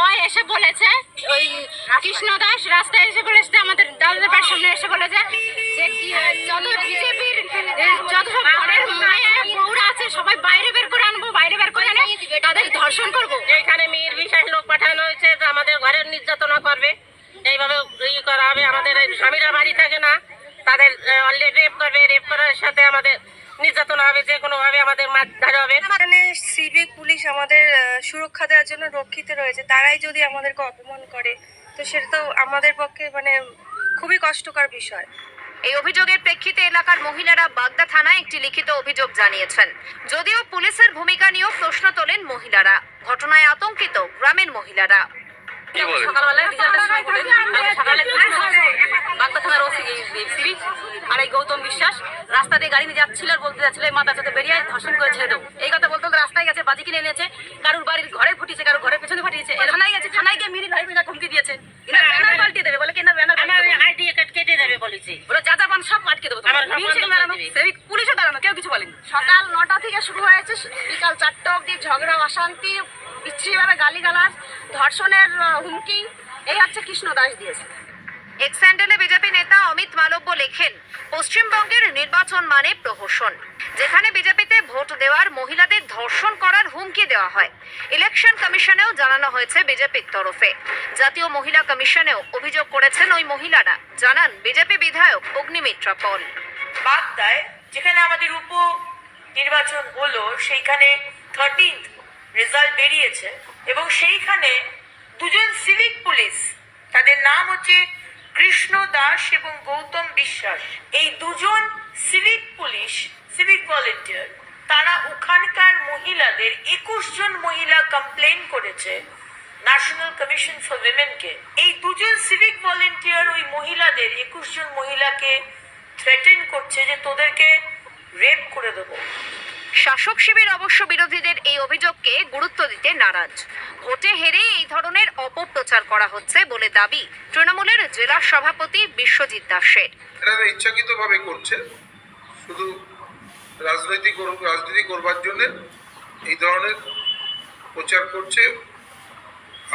ও এসে বলেছে, ওই কৃষ্ণ দাস রাস্তায় এসে বলেছে, আমাদের দাদাদের বাড়ির সামনে এসে বলেছে যে যত বিজেপির যত সব ঘরের মেয়ে বউরা আছে সবাই বাইরে বের করে আনবো, বাইরে বের করে এনে তাদের ধর্ষণ করবো। এখানে মেয়ের বিশেষ লোক পাঠানো হয়েছে যে আমাদের ঘরের নির্যাতনা করবে, এইভাবে ই করা হবে। আমাদের স্বামীরা বাড়ি থাকে না, তাদের অলরেডি রেপ করবে, রেপ করার সাথে আমাদের নির্যাতন হবে, যে কোনো ভাবে আমাদের মারধর হবে। এখানে সিভিক পুলিশ আমাদের সুরক্ষা দেওয়ার জন্য রক্ষিত রয়েছে, তারাই যদি আমাদেরকে অপমান করে তো সেটা তো আমাদের পক্ষে মানে খুবই কষ্টকর বিষয়। এই অভিযোগের প্রেক্ষিতে এলাকার মহিলারা বাগদা থানায় একটি লিখিত অভিযোগ জানিয়েছেন। যদিও পুলিশের ভূমিকা নিয়েও প্রশ্ন তোলেন মহিলারা। ঘটনায় আতঙ্কিত গ্রামের মহিলারা। সকালবেলায় সকালে বাগদা থানার ওসি সিভিক আর এই গৌতম বিশ্বাস রাস্তা দিয়ে গাড়ি নিয়ে যাচ্ছিল আর বলতে যাচ্ছিল মাথা সাথে বেরিয়ে ধর্ষণ করে ছেড়ে দেবো। এই কথা বলতে বলতে রাস্তায় গেছে, বাজি কিনে এনেছে, কারোর বাড়ির ঘরে ফুটিয়েছে, কারোর ঘরের পেছনে ফুটিয়েছে। থানায় গেছে, থানায় গিয়ে মিরি ভাই হুমকি দিয়েছে, ব্যানার পাল্টিয়ে দেবে বলে, কিনা ব্যানার আইডি কার্ড কেটে দেবে বলেছে, বলে যা যা বান সব আটকে দেবো। সিভিক পুলিশে দাঁড়ানো, কেউ কিছু বলেনি। সকাল 9টা থেকে শুরু হয়েছে, বিকাল 4টা অবধি ঝগড়া, অশান্তি, বিচ্ছিরিভাবে গালিগালাজ, ধর্ষণের হুমকি, এই হচ্ছে কৃষ্ণ দাস দিয়েছে। এক্স হ্যান্ডেলে বিজেপি নেতা অমিত মালব্য লেখেন, পশ্চিমবঙ্গের নির্বাচন মানে প্রহসন, যেখানে বিজেপিতে ভোট দেওয়ার মহিলাদের ধর্ষণ করার হুমকি দেওয়া হয়। ইলেকশন কমিশনেও জানানো হয়েছে বিজেপির তরফে। জাতীয় মহিলা কমিশনেও অভিযোগ করেছেন ওই মহিলারা, জানান বিজেপি বিধায়ক অগ্নিমিত্রা পল। বাগদায় যেখানে আমাদের উপ নির্বাচন হলো সেইখানে 13th রেজাল্ট বেরিয়েছে এবং সেইখানে দুজন সিভিক পুলিশ, তাদের নাম হচ্ছে কৃষ্ণ দাস এবং গৌতম বিশ্বাস, এই দুজন সিভিক পুলিশ, সিভিক ভলেন্টিয়ার, তারা ওখানকার মহিলাদের 21 জন মহিলা কমপ্লেন করেছে ন্যাশনাল কমিশন ফর উইমেনকে। এই দুজন সিভিক ভলেন্টিয়ার ওই মহিলাদের 21 জন মহিলাকে থ্রেটেন করছে যে তোদেরকে রেপ করে দেবো। শাসক শিবির অবশ্য বিরোধীদের এই অভিযোগকে গুরুত্ব দিতে নারাজ। ভোটে হেরে এই ধরনের অপপ্রচার করা হচ্ছে বলে দাবি তৃণমূলের জেলা সভাপতি বিশ্বজিৎ দাসের। এরা ইচ্ছাকৃতভাবে করছে, শুধু রাজনীতি করবার জন্য এই ধরনের প্রচার করছে,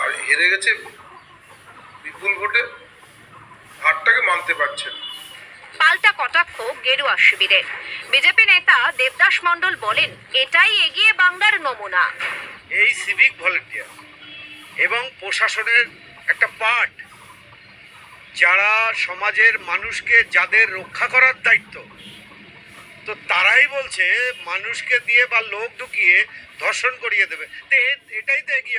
আর হেরে গেছে বিপুল ভোটে, হারটাকে মানতে পারছে না। পাল্টা কটাক্ষ গেরুয়া শিবিরের। বিজেপি নেতা দেবদাস মণ্ডল বলেন, এটাই এগিয়ে বাংলার নমুনা। এই সিভিক ভলেন্টিয়ার এবং প্রশাসনের একটা পার্ট, যারা সমাজের মানুষকে, যাদের রক্ষা করার দায়িত্ব, তো তারাই বলছে মানুষকে দিয়ে বা লোক ঢুকিয়ে ধর্ষণ করিয়ে দেবে। এটাই তো এগিয়ে